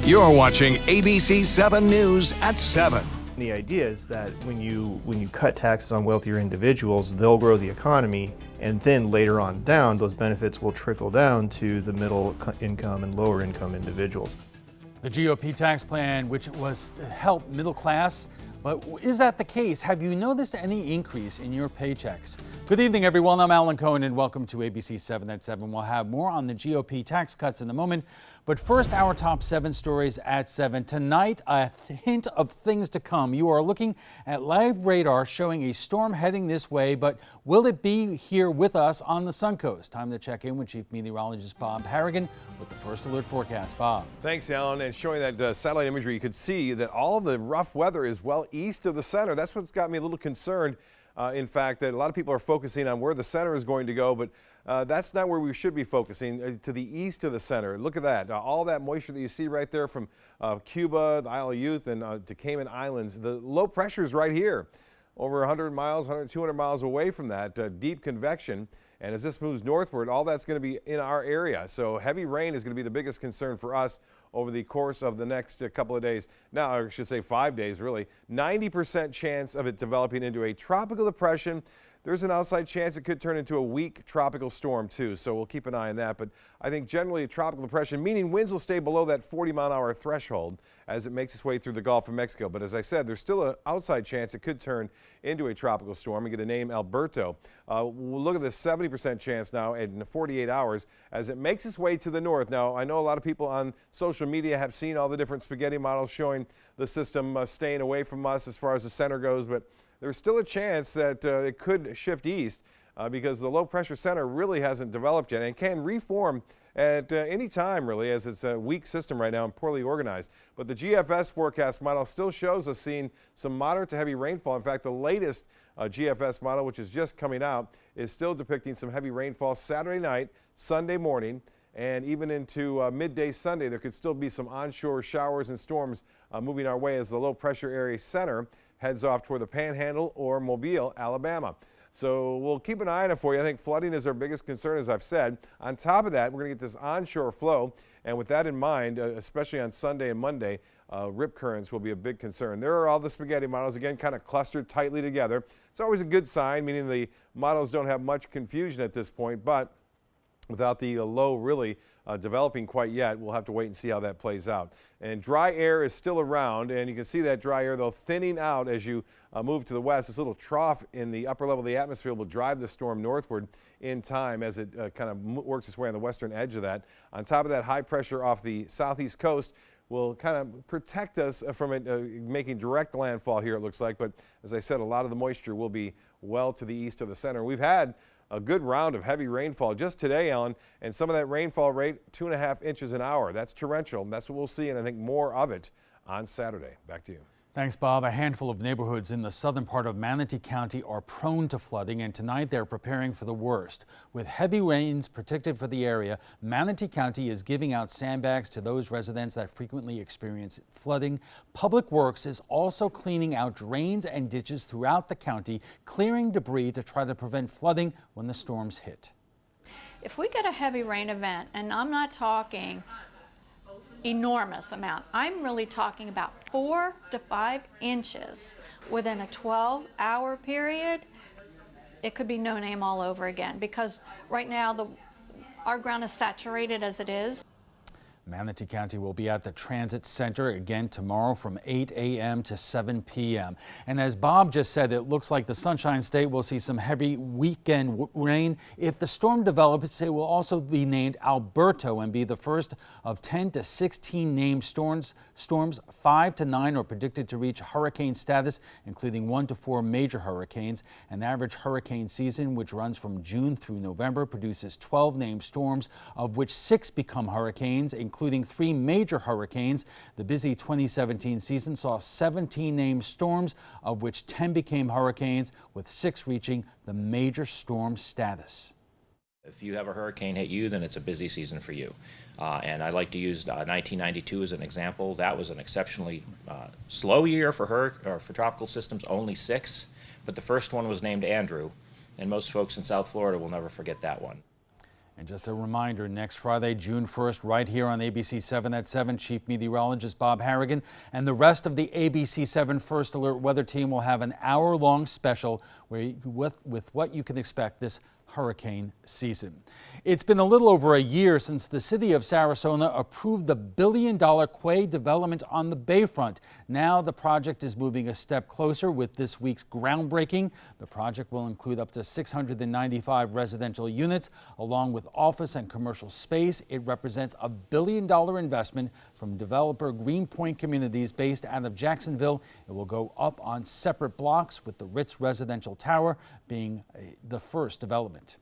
You're watching ABC7 News at 7. The idea is that when you cut taxes on wealthier individuals, they'll grow the economy, and then later on down, those benefits will trickle down to the middle income and lower income individuals. The GOP tax plan, which was to help middle class, but is that the case? Have you noticed any increase in your paychecks? Good evening, everyone. I'm Alan Cohen, and welcome to ABC 7 at 7. We'll have more on the GOP tax cuts in a moment. But first, our top 7 stories at 7. Tonight, a hint of things to come. You are looking at live radar showing a storm heading this way, but will it be here with us on the Suncoast? Time to check in with Chief Meteorologist Bob Harrigan with the first alert forecast. Bob. Thanks, Alan. And showing that satellite imagery, you could see that all the rough weather is well east of the center. That's what's got me a little concerned. In fact, that a lot of people are focusing on where the center is going to go, but that's not where we should be focusing, to the east of the center. Look at that. All that moisture that you see right there from Cuba, the Isle of Youth, and to Cayman Islands. The low pressure is right here, over 100 miles, 200 miles away from that, deep convection. And as this moves northward, all that's going to be in our area. So heavy rain is going to be the biggest concern for us over the course of the next couple of days. Now, I should say 5 days, really. 90% chance of it developing into a tropical depression. There's an outside chance it could turn into a weak tropical storm, too. So we'll keep an eye on that. But I think generally a tropical depression, meaning winds will stay below that 40-mile-an-hour threshold as it makes its way through the Gulf of Mexico. But as I said, there's still an outside chance it could turn into a tropical storm and get a name Alberto. We'll look at the 70% chance now in 48 hours as it makes its way to the north. Now, I know a lot of people on social media have seen all the different spaghetti models showing the system staying away from us as far as the center goes, but there's still a chance that it could shift east because the low pressure center really hasn't developed yet and can reform at any time, really, as it's a weak system right now and poorly organized. But the GFS forecast model still shows us seeing some moderate to heavy rainfall. In fact, the latest GFS model, which is just coming out, is still depicting some heavy rainfall Saturday night, Sunday morning, and even into midday Sunday. There could still be some onshore showers and storms moving our way as the low pressure area center heads off toward the Panhandle or Mobile, Alabama. So we'll keep an eye on it for you. I think flooding is our biggest concern, as I've said. On top of that, we're going to get this onshore flow. And with that in mind, especially on Sunday and Monday, rip currents will be a big concern. There are all the spaghetti models, again, kind of clustered tightly together. It's always a good sign, meaning the models don't have much confusion at this point. But without the low really developing quite yet, we'll have to wait and see how that plays out. And dry air is still around, and you can see that dry air, though, thinning out as you move to the west. This little trough in the upper level of the atmosphere will drive the storm northward in time as it kind of works its way on the western edge of that. On top of that, high pressure off the southeast coast will kind of protect us from it making direct landfall here, it looks like. But as I said, a lot of the moisture will be well to the east of the center. We've had a good round of heavy rainfall just today, Alan, and some of that rainfall rate 2.5 inches an hour. That's torrential. That's what we'll see, and I think more of it on Saturday. Back to you. Thanks, Bob. A handful of neighborhoods in the southern part of Manatee County are prone to flooding, and tonight they're preparing for the worst. With heavy rains predicted for the area, Manatee County is giving out sandbags to those residents that frequently experience flooding. Public Works is also cleaning out drains and ditches throughout the county, clearing debris to try to prevent flooding when the storms hit. If we get a heavy rain event, and I'm not talking enormous amount, I'm really talking about 4 to 5 inches within a 12-hour period, it could be no name all over again, because right now our ground is saturated as it is. Manatee County will be at the Transit Center again tomorrow from 8 a.m. to 7 p.m. And as Bob just said, it looks like the Sunshine State will see some heavy weekend rain. If the storm develops, it will also be named Alberto and be the first of 10 to 16 named storms. 5 to 9 are predicted to reach hurricane status, including 1 to 4 major hurricanes. An average hurricane season, which runs from June through November, produces 12 named storms, of which 6 become hurricanes, including 3 major hurricanes. The busy 2017 season saw 17 named storms, of which 10 became hurricanes, with 6 reaching the major storm status. If you have a hurricane hit you, then it's a busy season for you. And I like to use 1992 as an example. That was an exceptionally slow year for tropical systems, only 6. But the first one was named Andrew, and most folks in South Florida will never forget that one. And just a reminder, next Friday, June 1st, right here on ABC7 at 7, Chief Meteorologist Bob Harrigan and the rest of the ABC7 First Alert weather team will have an hour-long special with what you can expect this hurricane season. It's been a little over a year since the city of Sarasota approved the billion-dollar quay development on the bayfront. Now the project is moving a step closer with this week's groundbreaking. The project will include up to 695 residential units along with office and commercial space. It represents a billion-dollar investment from developer Greenpoint Communities based out of Jacksonville. It will go up on separate blocks with the Ritz residential tower being the first development.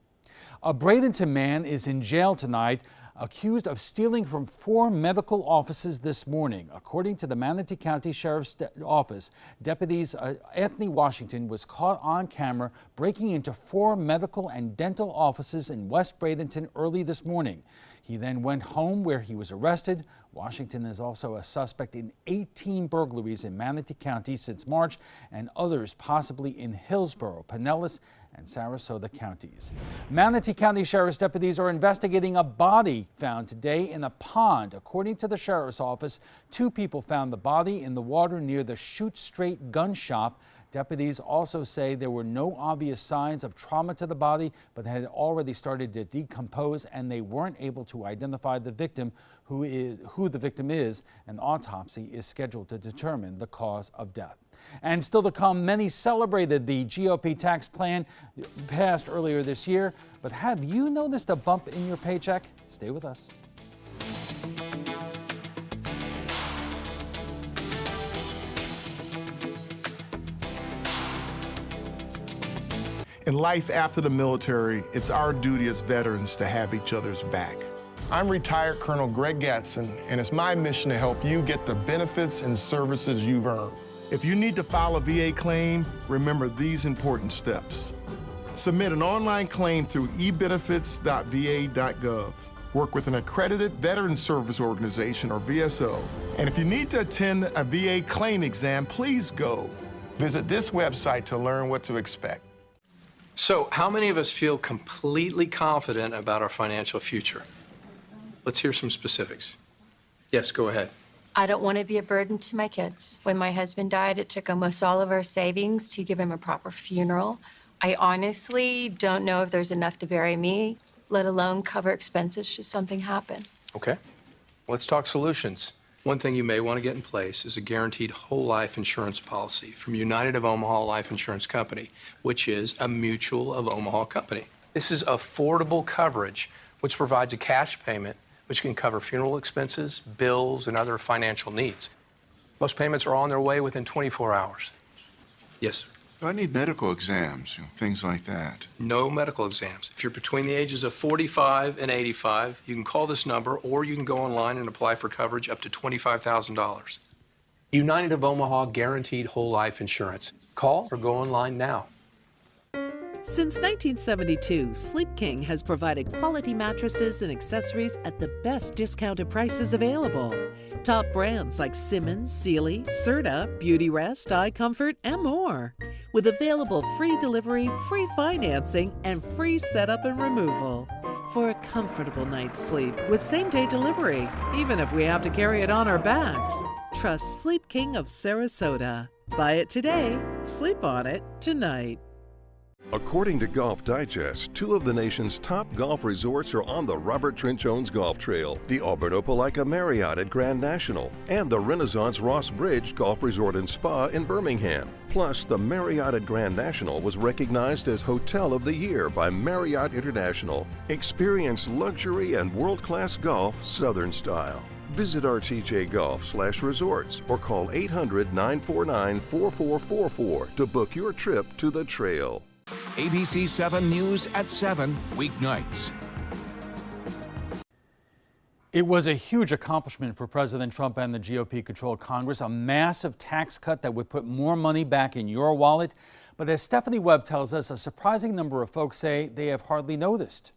A Bradenton man is in jail tonight, accused of stealing from 4 medical offices this morning. According to the Manatee County Sheriff's Office, deputies Anthony Washington was caught on camera breaking into 4 medical and dental offices in West Bradenton early this morning. He then went home where he was arrested. Washington is also a suspect in 18 burglaries in Manatee County since March and others possibly in Hillsborough, Pinellas, and Sarasota counties. Manatee County Sheriff's deputies are investigating a body found today in a pond. According to the Sheriff's Office, 2 people found the body in the water near the Shoot Straight gun shop. Deputies also say there were no obvious signs of trauma to the body, but had already started to decompose, and they weren't able to identify the victim, who the victim is. An autopsy is scheduled to determine the cause of death. And still to come, many celebrated the GOP tax plan passed earlier this year. But have you noticed a bump in your paycheck? Stay with us. In life after the military, it's our duty as veterans to have each other's back. I'm retired Colonel Greg Gatson, and it's my mission to help you get the benefits and services you've earned. If you need to file a VA claim, remember these important steps. Submit an online claim through ebenefits.va.gov. Work with an accredited Veteran Service Organization, or VSO. And if you need to attend a VA claim exam, please go. Visit this website to learn what to expect. So, how many of us feel completely confident about our financial future? Let's hear some specifics. Yes, go ahead. I don't want to be a burden to my kids. When my husband died, it took almost all of our savings to give him a proper funeral. I honestly don't know if there's enough to bury me, let alone cover expenses should something happen. Okay. Let's talk solutions. One thing you may want to get in place is a guaranteed whole life insurance policy from United of Omaha Life Insurance Company, which is a Mutual of Omaha company. This is affordable coverage, which provides a cash payment which can cover funeral expenses, bills, and other financial needs. Most payments are on their way within 24 hours. Yes, sir. I need medical exams, things like that. No medical exams. If you're between the ages of 45 and 85, you can call this number, or you can go online and apply for coverage up to $25,000. United of Omaha Guaranteed Whole Life Insurance. Call or go online now. Since 1972, Sleep King has provided quality mattresses and accessories at the best discounted prices available. Top brands like Simmons, Sealy, Serta, Beautyrest, iComfort, and more. With available free delivery, free financing, and free setup and removal. For a comfortable night's sleep with same-day delivery, even if we have to carry it on our backs. Trust Sleep King of Sarasota. Buy it today, sleep on it tonight. According to Golf Digest, 2 of the nation's top golf resorts are on the Robert Trent Jones Golf Trail, the Auburn Opelika Marriott at Grand National, and the Renaissance Ross Bridge Golf Resort and Spa in Birmingham. Plus, the Marriott at Grand National was recognized as Hotel of the Year by Marriott International. Experience luxury and world-class golf Southern style. Visit rtjgolf/resorts or call 800-949-4444 to book your trip to the trail. ABC7 News at 7, weeknights. It was a huge accomplishment for President Trump and the GOP-controlled Congress, a massive tax cut that would put more money back in your wallet. But as Stephanie Webb tells us, a surprising number of folks say they have hardly noticed.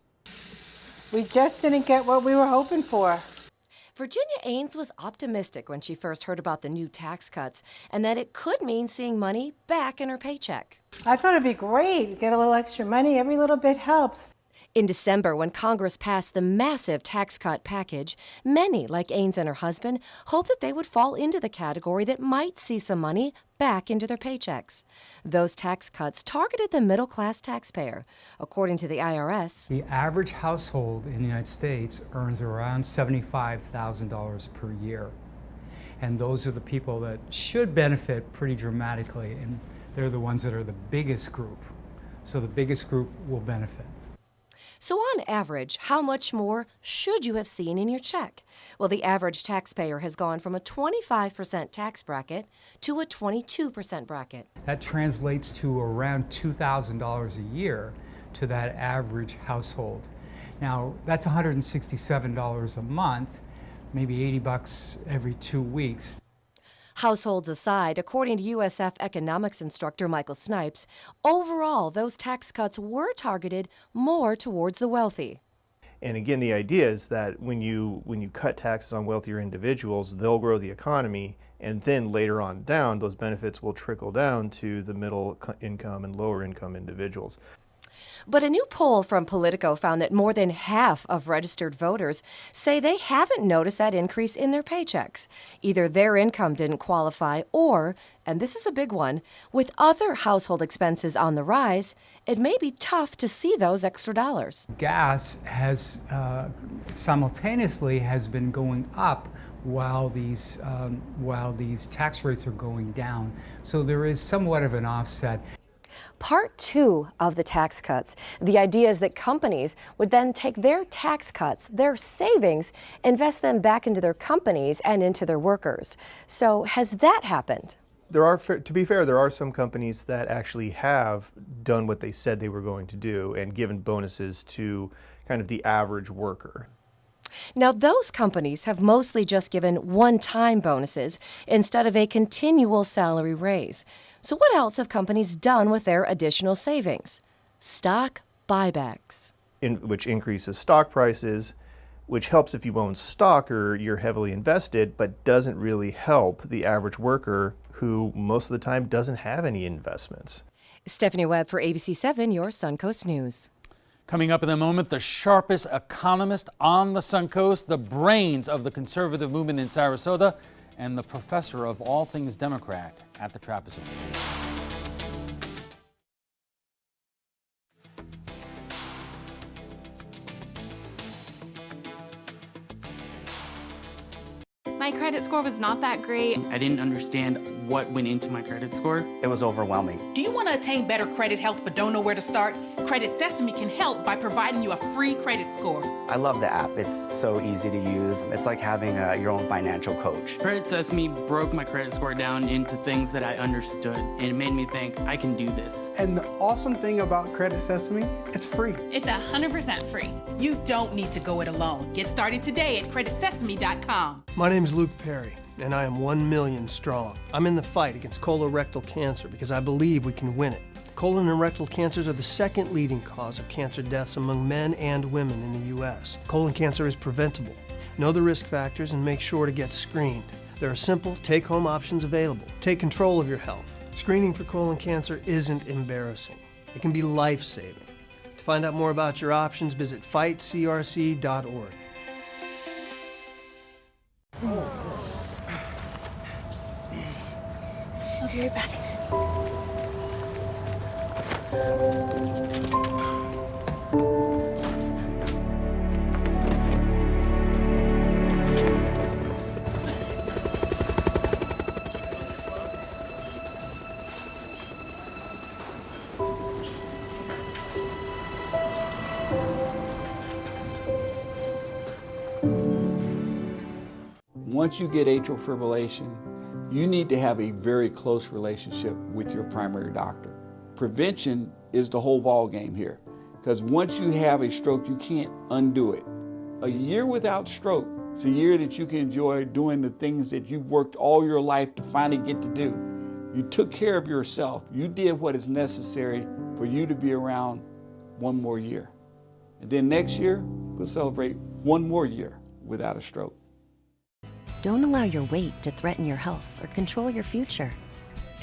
We just didn't get what we were hoping for. Virginia Ains was optimistic when she first heard about the new tax cuts and that it could mean seeing money back in her paycheck. I thought it'd be great. Get a little extra money. Every little bit helps. In December, when Congress passed the massive tax cut package, many, like Ains and her husband, hoped that they would fall into the category that might see some money back into their paychecks. Those tax cuts targeted the middle-class taxpayer. According to the IRS, the average household in the United States earns around $75,000 per year. And those are the people that should benefit pretty dramatically, and they're the ones that are the biggest group. So the biggest group will benefit. So on average, how much more should you have seen in your check? Well, the average taxpayer has gone from a 25% tax bracket to a 22% bracket. That translates to around $2,000 a year to that average household. Now, that's $167 a month, maybe $80 every 2 weeks. Households aside, according to USF economics instructor Michael Snipes, overall, those tax cuts were targeted more towards the wealthy. And again, the idea is that when you cut taxes on wealthier individuals, they'll grow the economy, and then later on down, those benefits will trickle down to the middle income and lower income individuals. But a new poll from Politico found that more than half of registered voters say they haven't noticed that increase in their paychecks. Either their income didn't qualify or, and this is a big one, with other household expenses on the rise, it may be tough to see those extra dollars. Gas has simultaneously has been going up while these tax rates are going down. So there is somewhat of an offset. Part two of the tax cuts, the idea is that companies would then take their tax cuts, their savings, invest them back into their companies and into their workers. So has that happened? There are, to be fair, there are some companies that actually have done what they said they were going to do and given bonuses to kind of the average worker. Now, those companies have mostly just given one-time bonuses instead of a continual salary raise. So what else have companies done with their additional savings? Stock buybacks. Which increases stock prices, which helps if you own stock or you're heavily invested, but doesn't really help the average worker who most of the time doesn't have any investments. Stephanie Webb for ABC7, your Suncoast News. Coming up in a moment, the sharpest economist on the Suncoast, the brains of the conservative movement in Sarasota, and the professor of all things Democrat at the Trapezoid. My credit score was not that great. I didn't understand what went into my credit score. It was overwhelming. Do you want to attain better credit health but don't know where to start? Credit Sesame can help by providing you a free credit score. I love the app. It's so easy to use. It's like having your own financial coach. Credit Sesame broke my credit score down into things that I understood, and it made me think, I can do this. And the awesome thing about Credit Sesame, it's free. It's 100% free. You don't need to go it alone. Get started today at creditsesame.com. My name is Luke Perry, and I am 1 million strong. I'm in the fight against colorectal cancer because I believe we can win it. Colon and rectal cancers are the second leading cause of cancer deaths among men and women in the U.S. Colon cancer is preventable. Know the risk factors and make sure to get screened. There are simple, take-home options available. Take control of your health. Screening for colon cancer isn't embarrassing. It can be life-saving. To find out more about your options, visit fightcrc.org. I'll be right back. Once you get atrial fibrillation, you need to have a very close relationship with your primary doctor. Prevention is the whole ball game here, because once you have a stroke, you can't undo it. A year without stroke, it's a year that you can enjoy doing the things that you've worked all your life to finally get to do. You took care of yourself. You did what is necessary for you to be around one more year. And then next year, we'll celebrate one more year without a stroke. Don't allow your weight to threaten your health or control your future.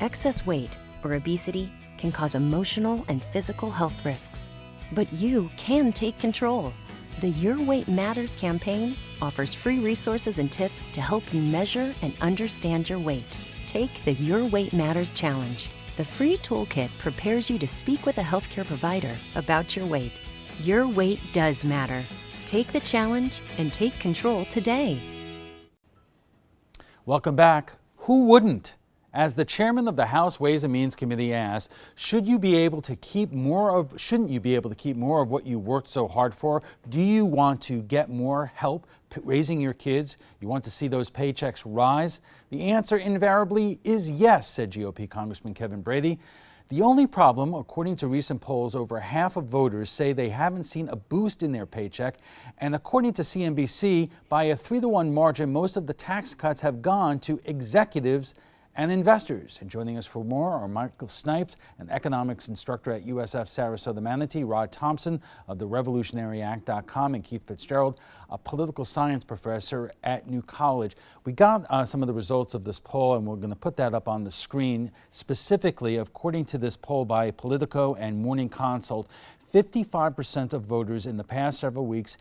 Excess weight or obesity can cause emotional and physical health risks. But you can take control. The Your Weight Matters campaign offers free resources and tips to help you measure and understand your weight. Take the Your Weight Matters Challenge. The free toolkit prepares you to speak with a healthcare provider about your weight. Your weight does matter. Take the challenge and take control today. Welcome back. Who wouldn't? As the chairman of the House Ways and Means Committee asked, shouldn't you be able to keep more of what you worked so hard for? Do you want to get more help raising your kids? You want to see those paychecks rise? The answer invariably is yes, said GOP Congressman Kevin Brady. The only problem, according to recent polls, over half of voters say they haven't seen a boost in their paycheck. And according to CNBC, by a 3-to-1 margin, most of the tax cuts have gone to executives and investors. And joining us for more are Michael Snipes, an economics instructor at USF Sarasota Manatee, Rod Thompson of the RevolutionaryAct.com, and Keith Fitzgerald, a political science professor at New College. We got some of the results of this poll, and we're going to put that up on the screen. Specifically, according to this poll by Politico and Morning Consult, 55% of voters in the past several weeks,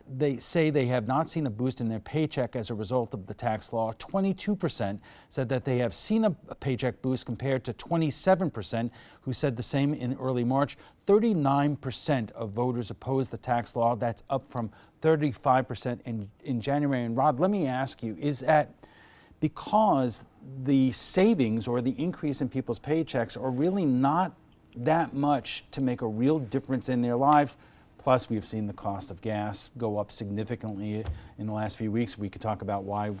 they say they have not seen a boost in their paycheck as a result of the tax law. 22% said that they have seen a paycheck boost compared to 27% who said the same in early March. 39% of voters oppose the tax law. That's up from 35% in January. And Rod, let me ask you, is that because the savings or the increase in people's paychecks are really not that much to make a real difference in their life? Plus, we've seen the cost of gas go up significantly in the last few weeks. We could talk about why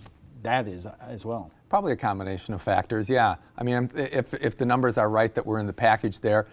that is as well. Probably a combination of factors, yeah. I mean, if the numbers are right that we're in the package there,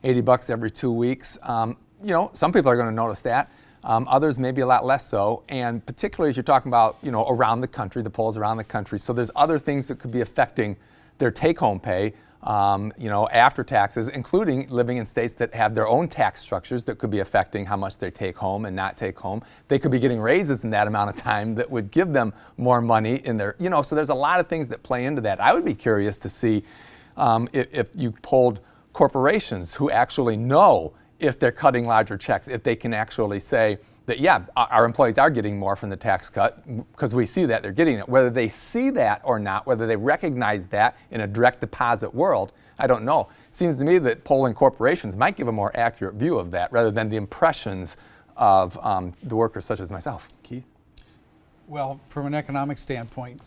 $80 every 2 weeks, you know, some people are going to notice that. Others maybe a lot less so, and particularly if you're talking about, you know, around the country, the polls around the country. So there's other things that could be affecting their take-home pay. You know, after taxes, including living in states that have their own tax structures that could be affecting how much they take home and not take home. They could be getting raises in that amount of time that would give them more money in their, you know, so there's a lot of things that play into that. I would be curious to see if you polled corporations who actually know if they're cutting larger checks, if they can actually say that, yeah, our employees are getting more from the tax cut because we see that they're getting it. Whether they see that or not, whether they recognize that in a direct deposit world, I don't know. It seems to me that polling corporations might give a more accurate view of that rather than the impressions of the workers such as myself. Keith? Well, from an economic standpoint,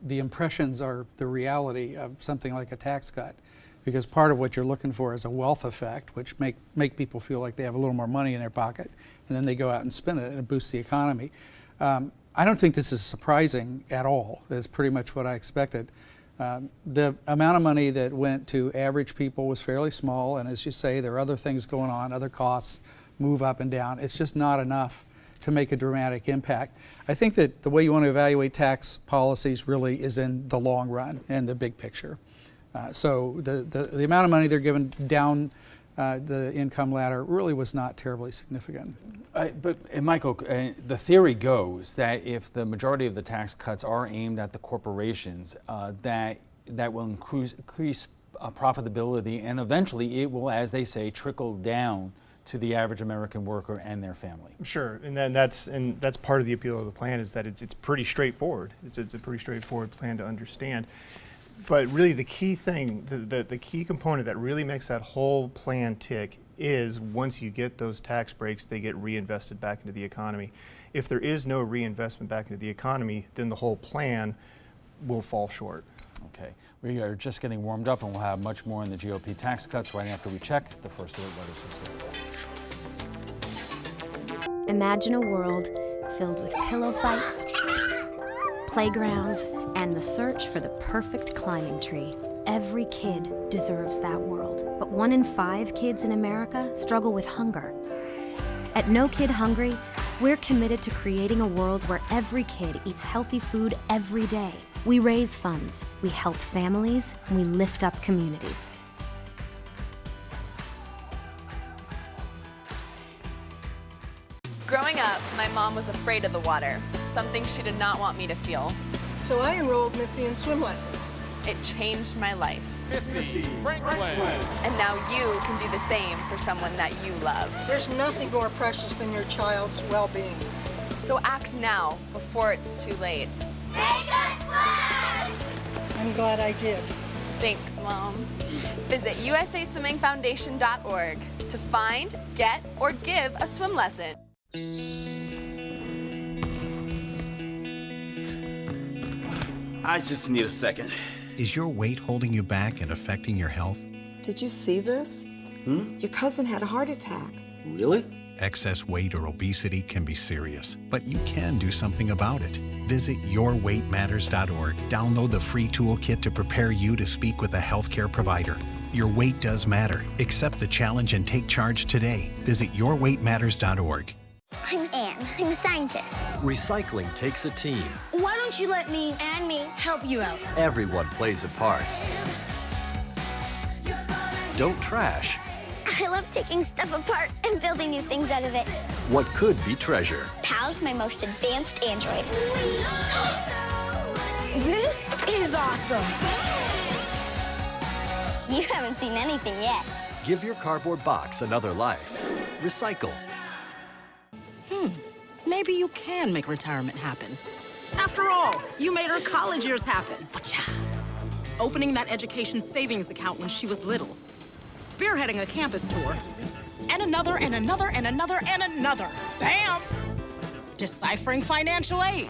the impressions are the reality of something like a tax cut. Because part of what you're looking for is a wealth effect, which make people feel like they have a little more money in their pocket, and then they go out and spend it, and it boosts the economy. I don't think this is surprising at all. It's pretty much what I expected. The amount of money that went to average people was fairly small, and as you say, there are other things going on, other costs move up and down. It's just not enough to make a dramatic impact. I think that the way you want to evaluate tax policies really is in the long run and the big picture. So the amount of money they're giving down the income ladder really was not terribly significant. But Michael, the theory goes that if the majority of the tax cuts are aimed at the corporations, that will increase profitability, and eventually it will, as they say, trickle down to the average American worker and their family. Sure, and then that's part of the appeal of the plan, is that it's pretty straightforward. It's a pretty straightforward plan to understand. But really the key thing, the key component that really makes that whole plan tick is once you get those tax breaks, they get reinvested back into the economy. If there is no reinvestment back into the economy, then the whole plan will fall short. Okay, we are just getting warmed up, and we'll have much more on the GOP tax cuts right after we check the first alert letters. Imagine a world filled with pillow fights, playgrounds, and the search for the perfect climbing tree. Every kid deserves that world, but 1 in 5 kids in America struggle with hunger. At No Kid Hungry, we're committed to creating a world where every kid eats healthy food every day. We raise funds, we help families, and we lift up communities. Growing up, my mom was afraid of the water, something she did not want me to feel. So I enrolled Missy in swim lessons. It changed my life. Missy Franklin. And now you can do the same for someone that you love. There's nothing more precious than your child's well-being. So act now before it's too late. Make us swim! I'm glad I did. Thanks, Mom. Visit usaswimmingfoundation.org to find, get, or give a swim lesson. I just need a second. Is your weight holding you back and affecting your health? Did you see this? Your cousin had a heart attack. Really? Excess weight or obesity can be serious, but you can do something about it. Visit yourweightmatters.org. Download the free toolkit to prepare you to speak with a healthcare provider. Your weight does matter. Accept the challenge and take charge today. Visit yourweightmatters.org. I'm Anne. I'm a scientist. Recycling takes a team. Why don't you let me and me help you out? Everyone plays a part. Don't trash I love taking stuff apart and building new things out of it. what could be treasure. Pal's my most advanced android. This is awesome. You haven't seen anything yet. Give your cardboard box another life. Recycle. Maybe you can make retirement happen. After all, you made her college years happen. Opening that education savings account when she was little. Spearheading a campus tour. And another, and another, and another, and another. Bam! Deciphering financial aid.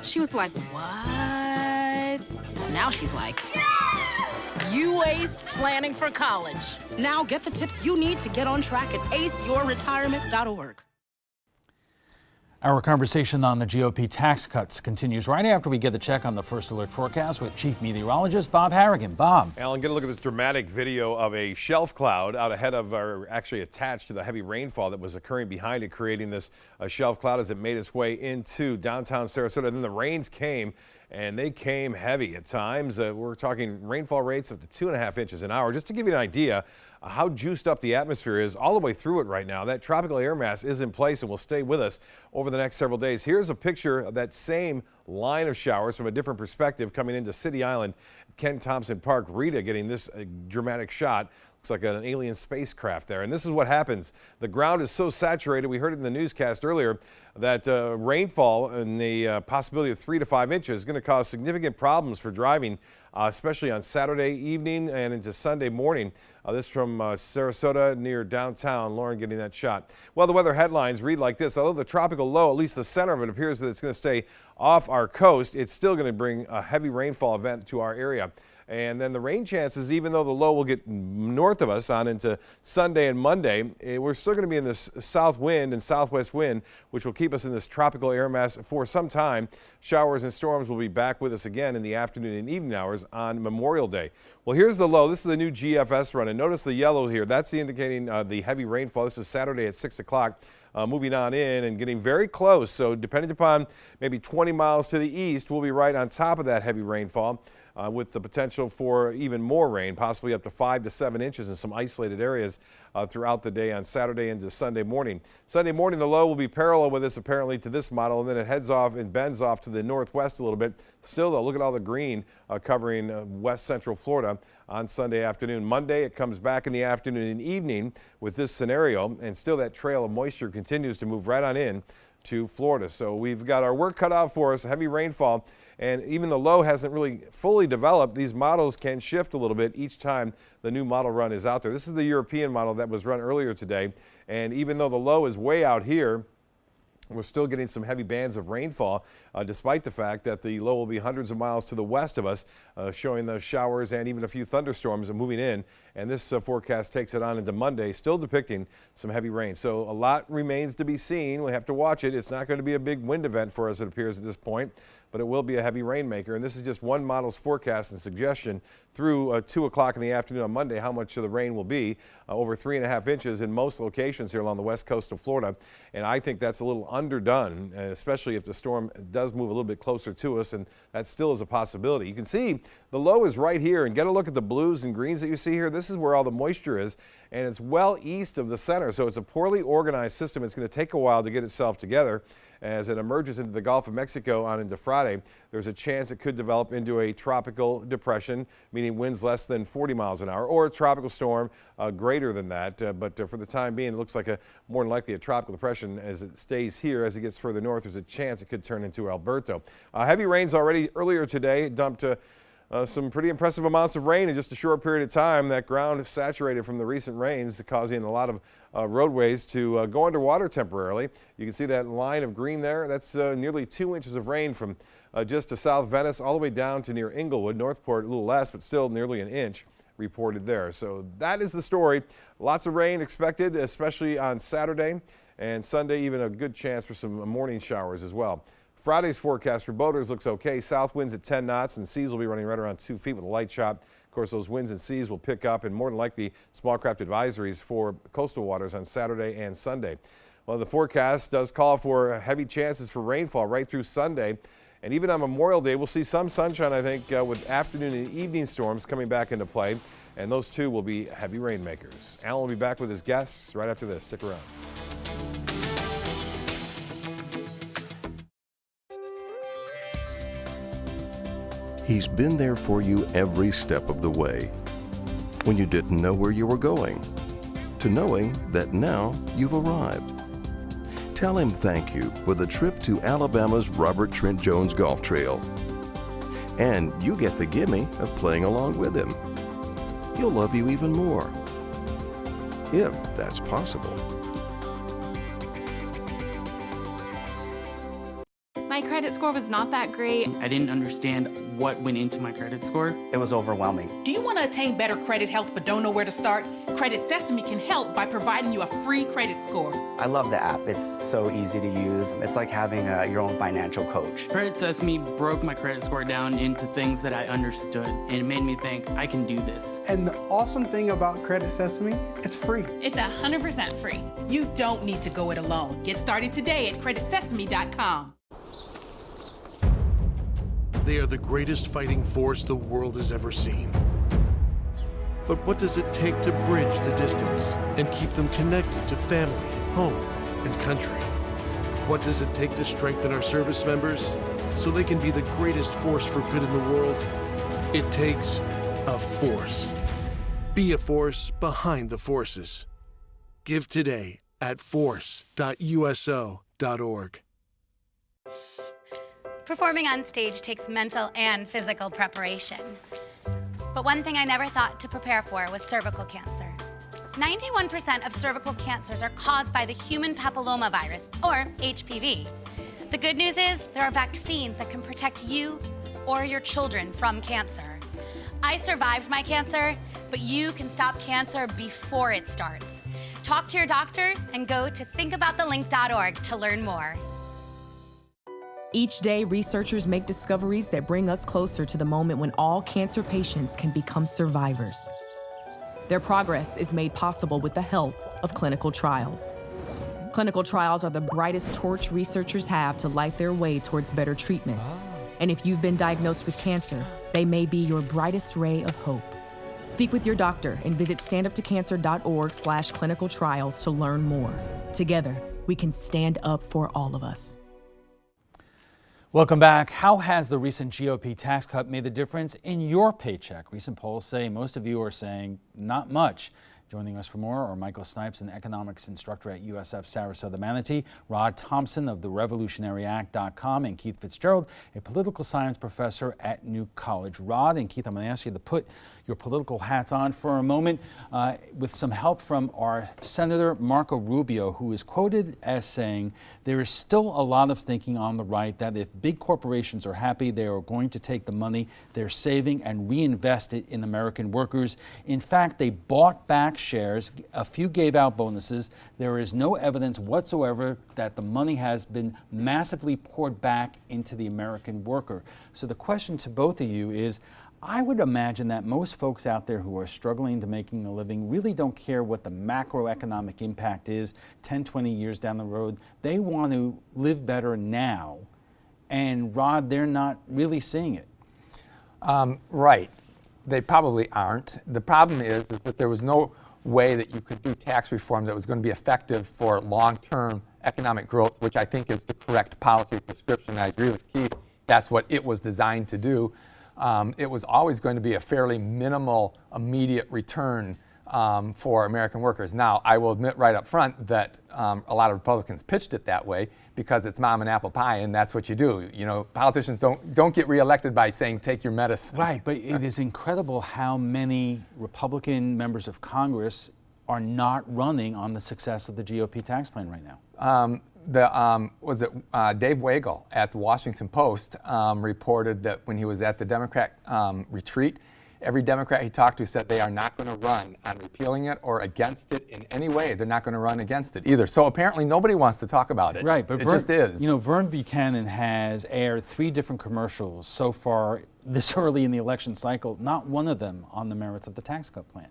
She was like, what? But now she's like, you aced planning for college. Now get the tips you need to get on track at aceyourretirement.org. Our conversation on the GOP tax cuts continues right after we get the check on the First Alert forecast with Chief Meteorologist Bob Harrigan. Bob. Alan, get a look at this dramatic video of a shelf cloud out ahead of, or actually attached to the heavy rainfall that was occurring behind it, creating this shelf cloud as it made its way into downtown Sarasota. Then the rains came, and they came heavy at times. We're talking rainfall rates up to 2.5 inches an hour. Just to give you an idea how juiced up the atmosphere is all the way through it right now. That tropical air mass is in place and will stay with us over the next several days. Here's a picture of that same line of showers from a different perspective coming into City Island, Ken Thompson Park. Rita getting this dramatic shot. Looks like an alien spacecraft there. And this is what happens. The ground is so saturated, we heard it in the newscast earlier, that rainfall and the possibility of 3 to 5 inches is going to cause significant problems for driving, especially on Saturday evening and into Sunday morning. This from Sarasota near downtown. Lauren getting that shot. Well, the weather headlines read like this. Although the tropical low, at least the center of it, appears that it's going to stay off our coast, it's still going to bring a heavy rainfall event to our area. And then the rain chances, even though the low will get north of us on into Sunday and Monday, we're still going to be in this south wind and southwest wind, which will keep us in this tropical air mass for some time. Showers and storms will be back with us again in the afternoon and evening hours on Memorial Day. Well, here's the low. This is the new GFS run. And notice the yellow here. That's indicating the heavy rainfall. This is Saturday at 6 o'clock. Moving on in and getting very close. So depending upon maybe 20 miles to the east, we'll be right on top of that heavy rainfall. With the potential for even more rain, possibly up to 5 to 7 inches in some isolated areas throughout the day on Saturday into Sunday morning. Sunday morning, the low will be parallel with us apparently to this model, and then it heads off and bends off to the northwest a little bit. Still, though, look at all the green covering west central Florida on Sunday afternoon. Monday, it comes back in the afternoon and evening with this scenario, and still that trail of moisture continues to move right on in to Florida. So we've got our work cut out for us, heavy rainfall. And even the low hasn't really fully developed. These models can shift a little bit each time the new model run is out there. This is the European model that was run earlier today. And even though the low is way out here, we're still getting some heavy bands of rainfall, despite the fact that the low will be hundreds of miles to the west of us, showing those showers and even a few thunderstorms moving in. And this forecast takes it on into Monday, still depicting some heavy rain. So a lot remains to be seen. We have to watch it. It's not going to be a big wind event for us, it appears at this point, but it will be a heavy rainmaker. And this is just one model's forecast and suggestion through 2 o'clock in the afternoon on Monday, how much of the rain will be. Over 3.5 inches in most locations here along the west coast of Florida. And I think that's a little underdone, especially if the storm does move a little bit closer to us, and that still is a possibility. You can see the low is right here, and get a look at the blues and greens that you see here. This is where all the moisture is, and it's well east of the center, so it's a poorly organized system. It's going to take a while to get itself together. As it emerges into the Gulf of Mexico on into Friday, there's a chance it could develop into a tropical depression, meaning winds less than 40 miles an hour, or a tropical storm greater than that. But for the time being, it looks like more than likely a tropical depression as it stays here. As it gets further north, there's a chance it could turn into Alberto. Heavy rains already earlier today dumped some pretty impressive amounts of rain in just a short period of time. That ground is saturated from the recent rains, causing a lot of roadways to go underwater temporarily. You can see that line of green there. That's nearly 2 inches of rain from just to South Venice all the way down to near Inglewood. Northport a little less, but still nearly an inch reported there. So that is the story. Lots of rain expected, especially on Saturday and Sunday, even a good chance for some morning showers as well. Friday's forecast for boaters looks okay. South winds at 10 knots and seas will be running right around 2 feet with a light chop. Of course, those winds and seas will pick up, and more than likely small craft advisories for coastal waters on Saturday and Sunday. Well, the forecast does call for heavy chances for rainfall right through Sunday. And even on Memorial Day, we'll see some sunshine, I think, with afternoon and evening storms coming back into play. And those too will be heavy rainmakers. Alan will be back with his guests right after this. Stick around. He's been there for you every step of the way. When you didn't know where you were going, to knowing that now you've arrived. Tell him thank you with a trip to Alabama's Robert Trent Jones Golf Trail. And you get the gimme of playing along with him. He'll love you even more, if that's possible. My credit score was not that great. I didn't understand what went into my credit score. It was overwhelming. Do you want to attain better credit health but don't know where to start? Credit Sesame can help by providing you a free credit score. I love the app. It's so easy to use. It's like having your own financial coach. Credit Sesame broke my credit score down into things that I understood, and it made me think I can do this. And the awesome thing about Credit Sesame, it's free. It's 100% free. You don't need to go it alone. Get started today at creditsesame.com. They are the greatest fighting force the world has ever seen. But what does it take to bridge the distance and keep them connected to family, home, and country? What does it take to strengthen our service members so they can be the greatest force for good in the world? It takes a force. Be a force behind the forces. Give today at force.uso.org. Performing on stage takes mental and physical preparation. But one thing I never thought to prepare for was cervical cancer. 91% of cervical cancers are caused by the human papillomavirus, or HPV. The good news is there are vaccines that can protect you or your children from cancer. I survived my cancer, but you can stop cancer before it starts. Talk to your doctor and go to thinkaboutthelink.org to learn more. Each day, researchers make discoveries that bring us closer to the moment when all cancer patients can become survivors. Their progress is made possible with the help of clinical trials. Clinical trials are the brightest torch researchers have to light their way towards better treatments. And if you've been diagnosed with cancer, they may be your brightest ray of hope. Speak with your doctor and visit standuptocancer.org/clinical trials to learn more. Together, we can stand up for all of us. Welcome back. How has the recent GOP tax cut made the difference in your paycheck? Recent polls say most of you are saying not much. Joining us for more are Michael Snipes, an economics instructor at USF Sarasota Manatee, Rod Thompson of the RevolutionaryAct.com, and Keith Fitzgerald, a political science professor at New College. Rod and Keith, I'm going to ask you to put your political hats on for a moment with some help from our Senator Marco Rubio, who is quoted as saying there is still a lot of thinking on the right that if big corporations are happy, they are going to take the money they're saving and reinvest it in American workers. In fact, they bought back shares. A few gave out bonuses. There is no evidence whatsoever that the money has been massively poured back into the American worker. So the question to both of you is, I would imagine that most folks out there who are struggling to making a living really don't care what the macroeconomic impact is 10, 20 years down the road. They want to live better now. And Rod, they're not really seeing it. Right. They probably aren't. The problem is that there was no way that you could do tax reform that was going to be effective for long-term economic growth, which I think is the correct policy prescription. I agree with Keith. That's what it was designed to do. It was always going to be a fairly minimal immediate return for American workers. Now, I will admit right up front that a lot of Republicans pitched it that way because it's mom and apple pie, and that's what you do. You know, politicians don't get reelected by saying take your medicine. Right, but it is incredible how many Republican members of Congress are not running on the success of the GOP tax plan right now. Dave Weigel at the Washington Post reported that when he was at the Democrat retreat, every Democrat he talked to said they are not going to run on repealing it or against it in any way. They're not going to run against it either. So apparently nobody wants to talk about it. Right, but it just is. You know, Vern Buchanan has aired 3 different commercials so far this early in the election cycle, not one of them on the merits of the tax cut plan.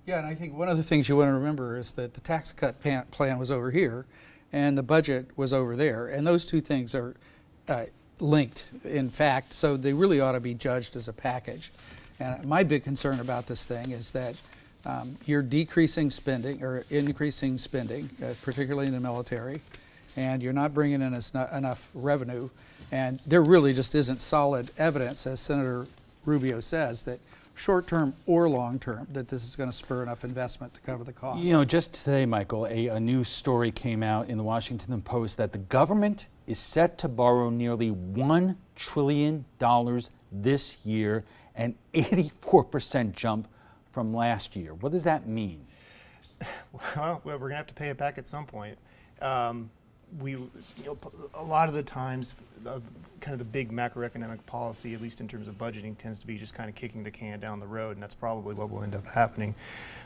Yeah, and I think one of the things you want to remember is that the tax cut plan was over here and the budget was over there, and those two things are linked, in fact, so they really ought to be judged as a package. And my big concern about this thing is that you're decreasing spending or increasing spending, particularly in the military, and you're not bringing in enough revenue, and there really just isn't solid evidence, as Senator Rubio says, that short-term or long-term, that this is going to spur enough investment to cover the cost. You know, just today, Michael, a new story came out in the Washington Post that the government is set to borrow nearly $1 trillion this year, an 84% jump from last year. What does that mean? Well, we're going to have to pay it back at some point. A lot of the times, kind of the big macroeconomic policy, at least in terms of budgeting, tends to be just kind of kicking the can down the road, and that's probably what will end up happening.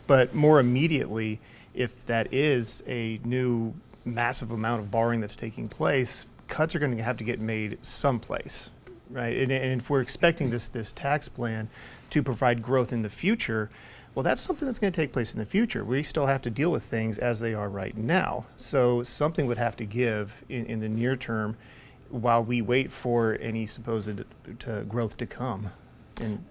But more immediately, if that is a new massive amount of borrowing that's taking place, cuts are going to have to get made someplace, right? And if we're expecting this tax plan to provide growth in the future, well, that's something that's going to take place in the future. We still have to deal with things as they are right now. So something would have to give in the near term while we wait for any supposed growth to come. And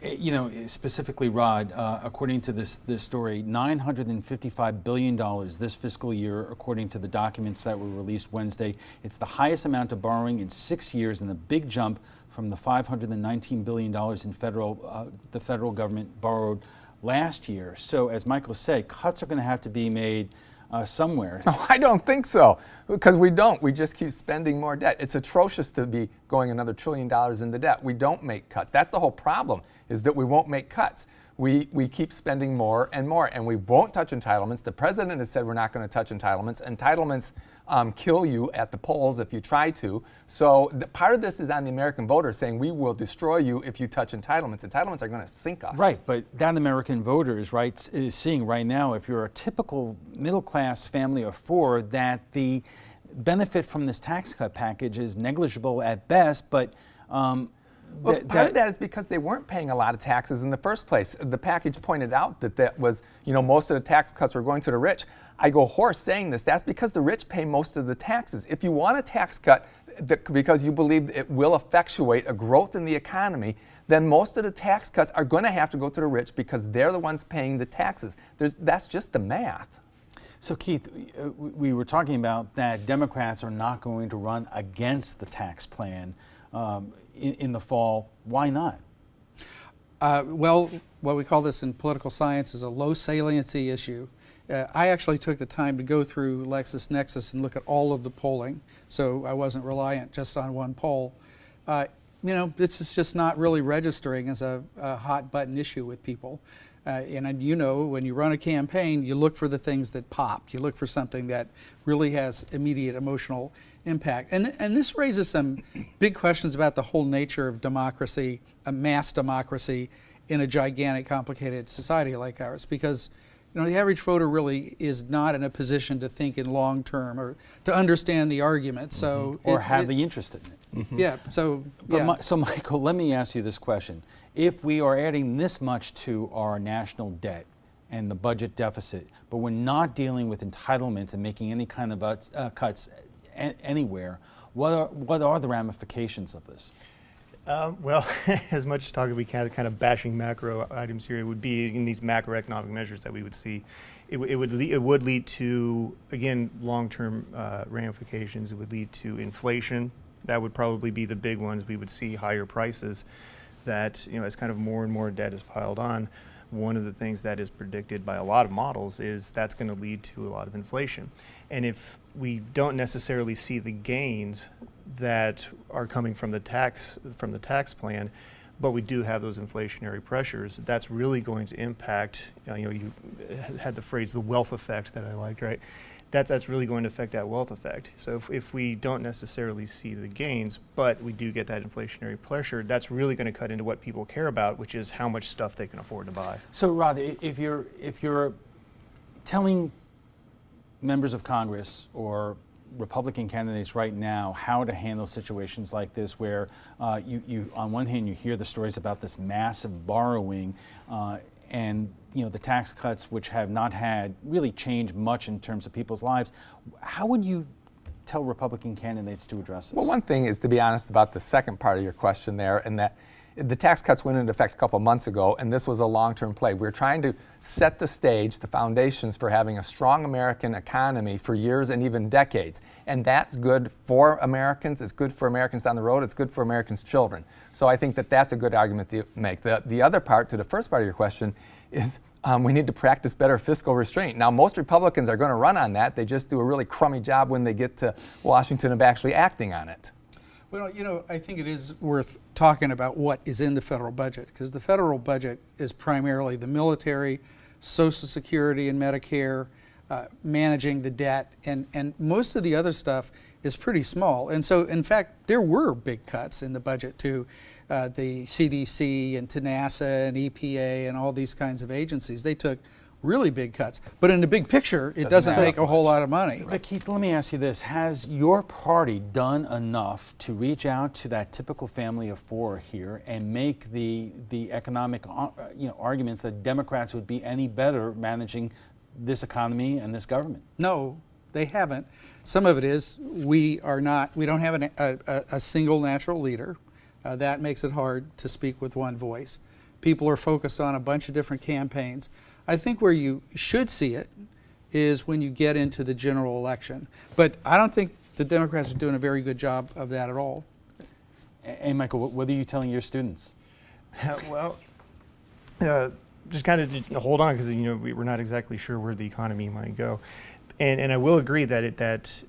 you know, specifically, Rod, according to this story, $955 billion this fiscal year, according to the documents that were released Wednesday. It's the highest amount of borrowing in 6 years and a big jump from the $519 billion in the federal government borrowed last year. So as Michael said, cuts are going to have to be made somewhere. No, I don't think so, because we don't. We just keep spending more debt. It's atrocious to be going another $1 trillion into debt. We don't make cuts. That's the whole problem, is that we won't make cuts. We keep spending more, and we won't touch entitlements. The president has said we're not going to touch entitlements. Entitlements kill you at the polls if you try to. So part of this is on the American voter saying we will destroy you if you touch entitlements. Entitlements are going to sink us. Right, but that American voter is seeing right now, if you're a typical middle-class family of 4, that the benefit from this tax cut package is negligible at best, but well, part of that is because they weren't paying a lot of taxes in the first place. The package pointed out that was, most of the tax cuts were going to the rich. I go hoarse saying this. That's because the rich pay most of the taxes. If you want a tax cut because you believe it will effectuate a growth in the economy, then most of the tax cuts are going to have to go to the rich because they're the ones paying the taxes. That's just the math. So Keith, we were talking about that Democrats are not going to run against the tax plan in the fall. Why not? Well, what we call this in political science is a low saliency issue. I actually took the time to go through LexisNexis and look at all of the polling, so I wasn't reliant just on one poll. This is just not really registering as a hot button issue with people. And when you run a campaign, you look for the things that pop. You look for something that really has immediate emotional impact. And this raises some big questions about the whole nature of democracy, a mass democracy in a gigantic, complicated society like ours, because the average voter really is not in a position to think in long term or to understand the argument. So or have the interest in it. Yeah. So so Michael, let me ask you this question: if we are adding this much to our national debt and the budget deficit, but we're not dealing with entitlements and making any kind of cuts anywhere, what are the ramifications of this? Well, as much talk as we can, kind of bashing macro items here, it would be in these macroeconomic measures that we would see it would lead to, again, long-term ramifications. It would lead to inflation. That would probably be the big ones. We would see higher prices that, as kind of more and more debt is piled on. One of the things that is predicted by a lot of models is that's going to lead to a lot of inflation. And if we don't necessarily see the gains that are coming from the tax plan, but we do have those inflationary pressures, that's really going to impact, you had the phrase the wealth effect that I liked, right? That's really going to affect that wealth effect. So if we don't necessarily see the gains, but we do get that inflationary pressure, that's really going to cut into what people care about, which is how much stuff they can afford to buy. So Rod, if you're telling members of Congress or Republican candidates right now how to handle situations like this, where you on one hand you hear the stories about this massive borrowing and the tax cuts, which have not had really changed much in terms of people's lives, how would you tell Republican candidates to address this? Well, one thing is to be honest about the second part of your question there, and that the tax cuts went into effect a couple of months ago, and this was a long-term play. We're trying to set the stage, the foundations for having a strong American economy for years and even decades. And that's good for Americans. It's good for Americans down the road. It's good for Americans' children. So I think that that's a good argument to make. The other part, to the first part of your question, is we need to practice better fiscal restraint. Now, most Republicans are going to run on that. They just do a really crummy job when they get to Washington of actually acting on it. Well, I think it is worth talking about what is in the federal budget, because the federal budget is primarily the military, Social Security and Medicare, managing the debt, and most of the other stuff is pretty small. And so, in fact, there were big cuts in the budget to the CDC and to NASA and EPA and all these kinds of agencies. They took really big cuts. But in the big picture, it doesn't make a whole lot of money. But Keith, let me ask you this. Has your party done enough to reach out to that typical family of four here and make the economic arguments that Democrats would be any better managing this economy and this government? No, they haven't. Some of it is we don't have a single natural leader. That makes it hard to speak with one voice. People are focused on a bunch of different campaigns. I think where you should see it is when you get into the general election. But I don't think the Democrats are doing a very good job of that at all. Hey, Michael, what are you telling your students? Well, just kind of hold on, because we're not exactly sure where the economy might go. And I will agree that at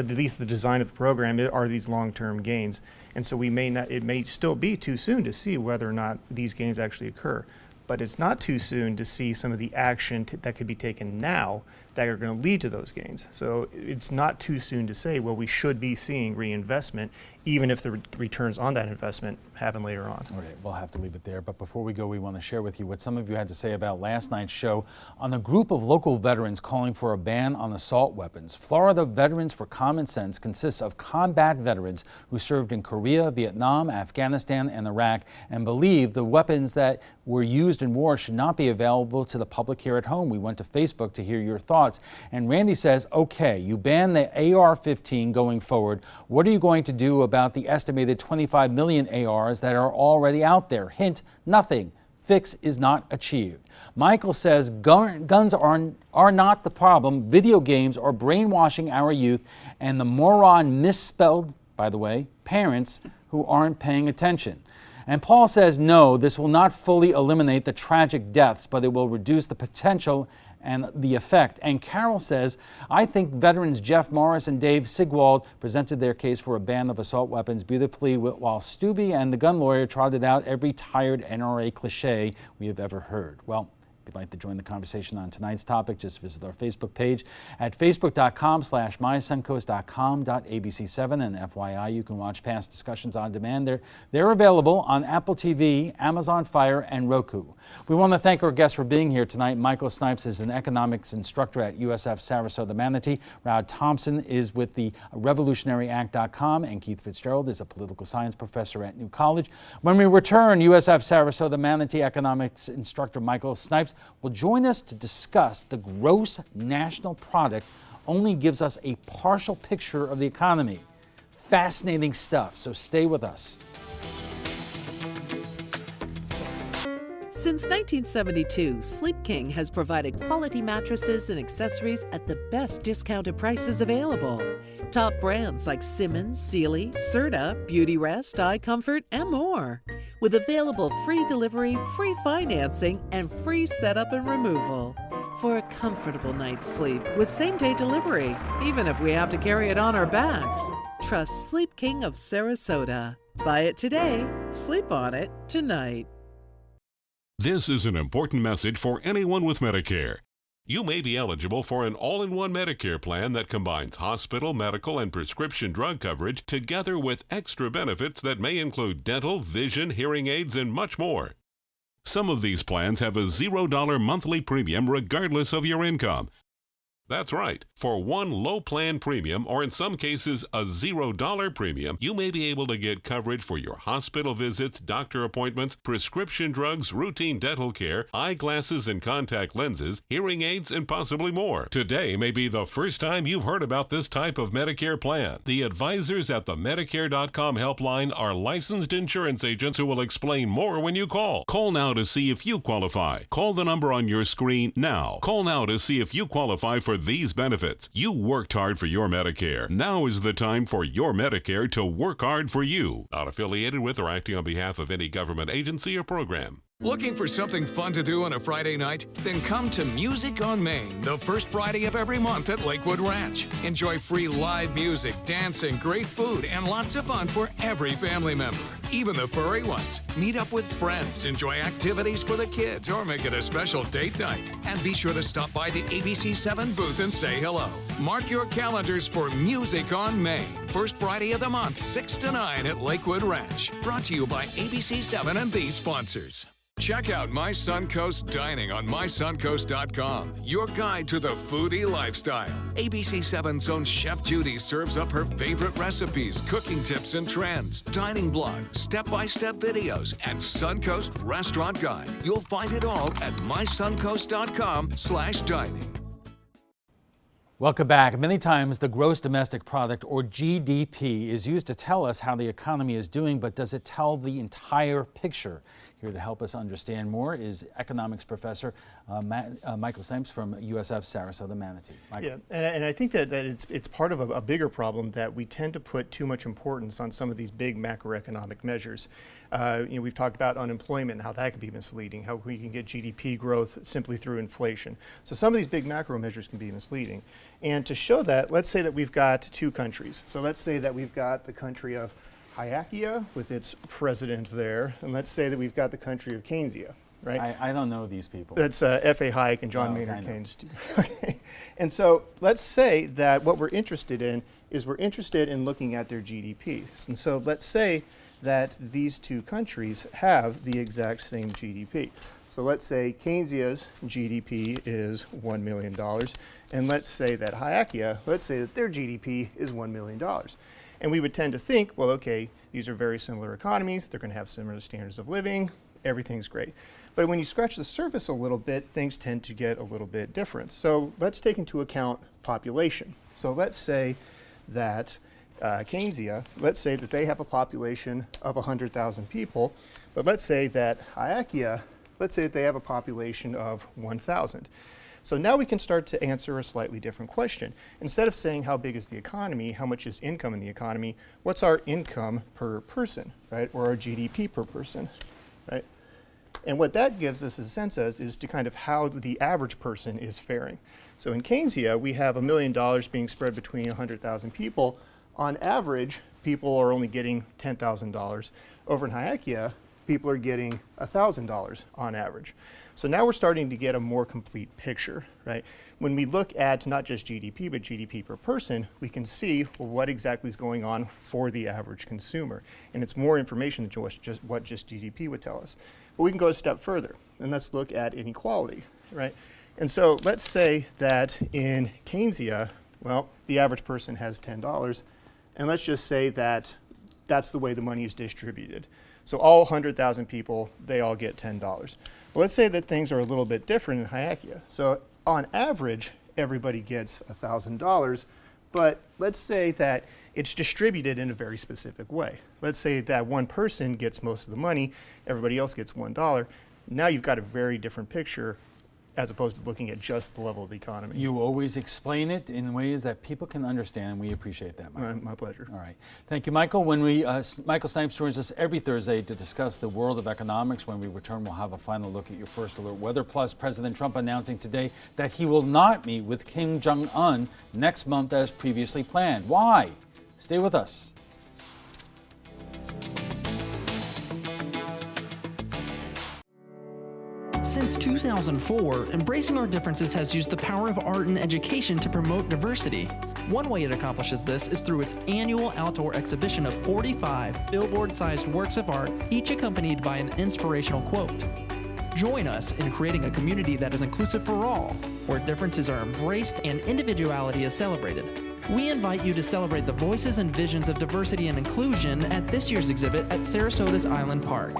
least the design of the program are these long-term gains. And so it may still be too soon to see whether or not these gains actually occur. But it's not too soon to see some of the action that could be taken now that are going to lead to those gains. So it's not too soon to say, well, we should be seeing reinvestment, even if the returns on that investment happen later on. All right, we'll have to leave it there. But before we go, we want to share with you what some of you had to say about last night's show on a group of local veterans calling for a ban on assault weapons. Florida Veterans for Common Sense consists of combat veterans who served in Korea, Vietnam, Afghanistan, and Iraq, and believe the weapons that were used in war should not be available to the public here at home. We went to Facebook to hear your thoughts. And Randy says, okay, you ban the AR-15 going forward. What are you going to do about the estimated 25 million ARs that are already out there? Hint, nothing. Fix is not achieved. Michael says guns are not the problem. Video games are brainwashing our youth, and the moron misspelled, by the way, parents who aren't paying attention. And Paul says, no, this will not fully eliminate the tragic deaths, but it will reduce the potential and the effect. And Carol says, I think veterans Jeff Morris and Dave Sigwald presented their case for a ban of assault weapons beautifully, while Stubbe and the gun lawyer trotted out every tired NRA cliche we have ever heard. Well, if you'd like to join the conversation on tonight's topic, just visit our Facebook page at facebook.com/mysuncoast.com.abc7. And FYI, you can watch past discussions on demand. They're available on Apple TV, Amazon Fire, and Roku. We want to thank our guests for being here tonight. Michael Snipes is an economics instructor at USF Sarasota Manatee. Rod Thompson is with the RevolutionaryAct.com, and Keith Fitzgerald is a political science professor at New College. When we return, USF Sarasota Manatee economics instructor Michael Snipes will join us to discuss the gross national product only gives us a partial picture of the economy. Fascinating stuff, so stay with us. Since 1972, Sleep King has provided quality mattresses and accessories at the best discounted prices available. Top brands like Simmons, Sealy, Serta, Beautyrest, iComfort, and more. With available free delivery, free financing, and free setup and removal. For a comfortable night's sleep with same-day delivery, even if we have to carry it on our backs. Trust Sleep King of Sarasota. Buy it today, sleep on it tonight. This is an important message for anyone with Medicare. You may be eligible for an all-in-one Medicare plan that combines hospital, medical, and prescription drug coverage together with extra benefits that may include dental, vision, hearing aids, and much more. Some of these plans have a $0 monthly premium regardless of your income. That's right. For one low plan premium, or in some cases a $0 premium, you may be able to get coverage for your hospital visits, doctor appointments, prescription drugs, routine dental care, eyeglasses and contact lenses, hearing aids, and possibly more. Today may be the first time you've heard about this type of Medicare plan. The advisors at the Medicare.com helpline are licensed insurance agents who will explain more when you call. Call now to see if you qualify. Call the number on your screen now. Call now to see if you qualify for these benefits. You worked hard for your Medicare. Now is the time for your Medicare to work hard for you. Not affiliated with or acting on behalf of any government agency or program. Looking for something fun to do on a Friday night? Then come to Music on Main, the first Friday of every month at Lakewood Ranch. Enjoy free live music, dancing, great food, and lots of fun for every family member, even the furry ones. Meet up with friends, enjoy activities for the kids, or make it a special date night. And be sure to stop by the ABC7 booth and say hello. Mark your calendars for Music on Main, first Friday of the month, 6 to 9 at Lakewood Ranch. Brought to you by ABC7 and these sponsors. Check out My Suncoast Dining on mysuncoast.com, your guide to the foodie lifestyle. ABC7's own Chef Judy serves up her favorite recipes, cooking tips and trends, dining blogs, step-by-step videos, and Suncoast Restaurant Guide. You'll find it all at mysuncoast.com/dining. Welcome back. Many times the gross domestic product, or GDP, is used to tell us how the economy is doing, but does it tell the entire picture? Here to help us understand more is economics professor Michael Stamps from USF Sarasota Manatee. Michael. Yeah, and I think that it's part of a bigger problem that we tend to put too much importance on some of these big macroeconomic measures. We've talked about unemployment and how that can be misleading, how we can get GDP growth simply through inflation. So some of these big macro measures can be misleading. And to show that, let's say that we've got two countries. So let's say that we've got the country of Hyakia with its president there, and let's say that we've got the country of Keynesian, right? I don't know these people. That's F.A. Hayek and John Maynard Keynes. Okay. And so let's say that what we're interested in is we're interested in looking at their GDPs. And so let's say that these two countries have the exact same GDP. So let's say Keynesia's GDP is $1 million, and let's say that Hyakia, let's say that their GDP is $1 million. And we would tend to think, well, okay, these are very similar economies, they're going to have similar standards of living, everything's great. But when you scratch the surface a little bit, things tend to get a little bit different. So let's take into account population. So let's say that Keynesian, let's say that they have a population of 100,000 people, but let's say that Hyakia, let's say that they have a population of 1,000. So now we can start to answer a slightly different question. Instead of saying how big is the economy, how much is income in the economy, what's our income per person, right? Or our GDP per person, right? And what that gives us a sense as is to kind of how the average person is faring. So in Keynesian, we have $1 million being spread between 100,000 people. On average, people are only getting $10,000. Over in Hyakia, people are getting $1,000 on average. So now we're starting to get a more complete picture, right? When we look at not just GDP, but GDP per person, we can see, well, what exactly is going on for the average consumer. And it's more information than just what just GDP would tell us. But we can go a step further, and let's look at inequality, right? And so let's say that in Keynesian, well, the average person has $10, and let's just say that that's the way the money is distributed. So all 100,000 people, they all get $10. Well, let's say that things are a little bit different in Hyakia. So on average, everybody gets $1,000, but let's say that it's distributed in a very specific way. Let's say that one person gets most of the money, everybody else gets $1. Now you've got a very different picture as opposed to looking at just the level of the economy. You always explain it in ways that people can understand, and we appreciate that, Michael. My pleasure. All right. Thank you, Michael. Michael Snipes joins us every Thursday to discuss the world of economics. When we return, we'll have a final look at your First Alert weather. Plus, President Trump announcing today that he will not meet with Kim Jong-un next month as previously planned. Why? Stay with us. Since 2004, Embracing Our Differences has used the power of art and education to promote diversity. One way it accomplishes this is through its annual outdoor exhibition of 45 billboard-sized works of art, each accompanied by an inspirational quote. Join us in creating a community that is inclusive for all, where differences are embraced and individuality is celebrated. We invite you to celebrate the voices and visions of diversity and inclusion at this year's exhibit at Sarasota's Island Park.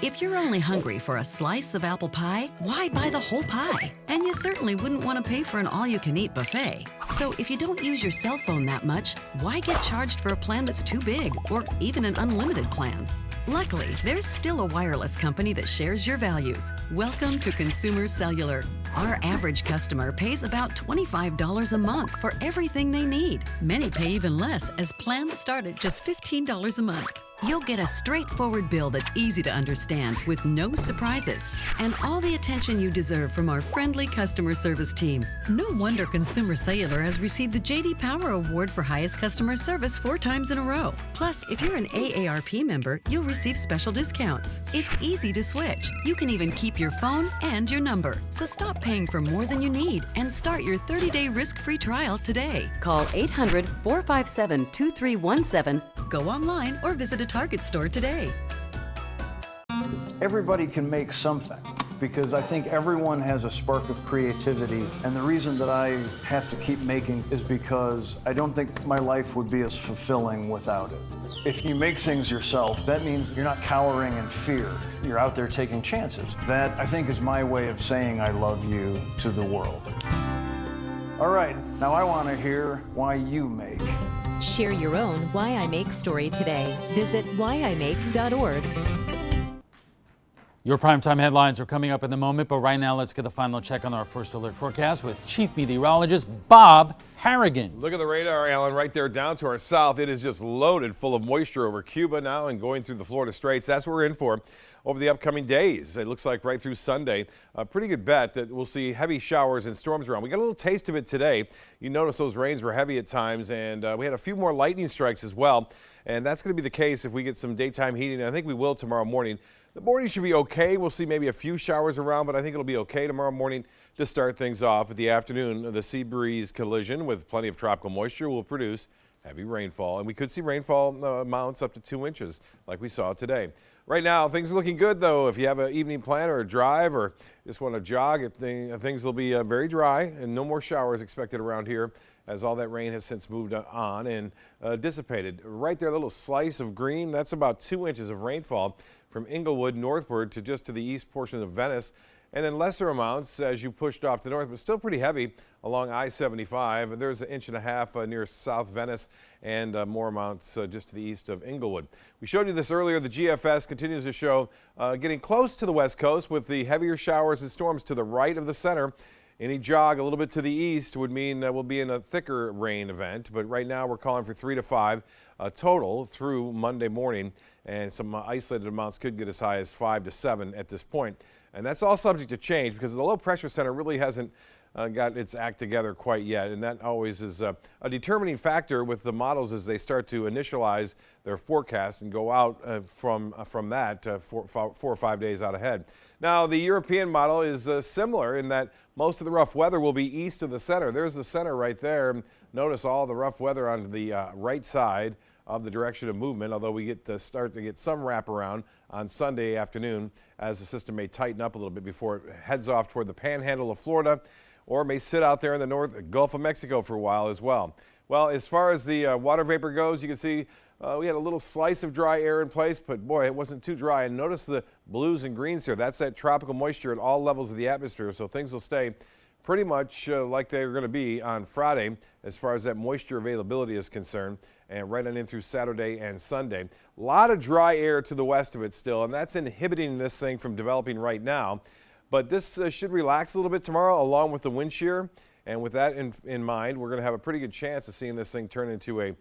If you're only hungry for a slice of apple pie, why buy the whole pie? And you certainly wouldn't want to pay for an all-you-can-eat buffet. So if you don't use your cell phone that much, why get charged for a plan that's too big, or even an unlimited plan? Luckily, there's still a wireless company that shares your values. Welcome to Consumer Cellular. Our average customer pays about $25 a month for everything they need. Many pay even less, as plans start at just $15 a month. You'll get a straightforward bill that's easy to understand with no surprises and all the attention you deserve from our friendly customer service team. No wonder Consumer Cellular has received the J.D. Power Award for highest customer service 4 times in a row. Plus, if you're an AARP member, you'll receive special discounts. It's easy to switch. You can even keep your phone and your number. So stop paying for more than you need and start your 30-day risk-free trial today. Call 800-457-2317, go online, or visit a Target store today. Everybody can make something, because I think everyone has a spark of creativity, and the reason that I have to keep making is because I don't think my life would be as fulfilling without it. If you make things yourself, that means you're not cowering in fear. You're out there taking chances. That, I think, is my way of saying I love you to the world. All right, now I want to hear why you make. Share your own Why I Make story today. Visit whyimake.org. Your primetime headlines are coming up in a moment, but right now let's get a final check on our First Alert forecast with Chief Meteorologist Bob Harrigan. Look at the radar, Alan, right there down to our south. It is just loaded full of moisture over Cuba now and going through the Florida Straits. That's what we're in for over the upcoming days. It looks like right through Sunday. A pretty good bet that we'll see heavy showers and storms around. We got a little taste of it today. You notice those rains were heavy at times, and we had a few more lightning strikes as well. And that's going to be the case if we get some daytime heating. And I think we will tomorrow morning. The morning should be okay. We'll see maybe a few showers around, but I think it'll be okay tomorrow morning to start things off. At the afternoon, the sea breeze collision with plenty of tropical moisture will produce heavy rainfall, and we could see rainfall amounts up to 2 inches like we saw today. Right now, things are looking good, though. If you have an evening plan or a drive or just want to jog, things will be very dry and no more showers expected around here, as all that rain has since moved on and dissipated. Right there, a little slice of green, that's about 2 inches of rainfall from Inglewood northward to just to the east portion of Venice, and then lesser amounts as you pushed off to the north, but still pretty heavy along I-75. There's 1.5 inches near South Venice, and more amounts just to the east of Inglewood. We showed you this earlier. The GFS continues to show getting close to the west coast with the heavier showers and storms to the right of the center. Any jog a little bit to the east would mean we'll be in a thicker rain event, but right now we're calling for 3 to 5 total through Monday morning, and some isolated amounts could get as high as 5 to 7 at this point. And that's all subject to change because the low pressure center really hasn't got its act together quite yet, and that always is a determining factor with the models as they start to initialize their forecast and go out from that 4 or 5 days out ahead. Now, the European model is similar in that most of the rough weather will be east of the center. There's the center right there. Notice all the rough weather on the right side of the direction of movement, although we start to get some wraparound on Sunday afternoon as the system may tighten up a little bit before it heads off toward the panhandle of Florida, or may sit out there in the north Gulf of Mexico for a while as well. Well, as far as the water vapor goes, you can see we had a little slice of dry air in place, but boy, it wasn't too dry. And notice the blues and greens here. That's that tropical moisture at all levels of the atmosphere, so things will stay pretty much like they're going to be on Friday as far as that moisture availability is concerned, and right on in through Saturday and Sunday. A lot of dry air to the west of it still, and that's inhibiting this thing from developing right now. But this should relax a little bit tomorrow along with the wind shear. And with that in mind, we're going to have a pretty good chance of seeing this thing turn into a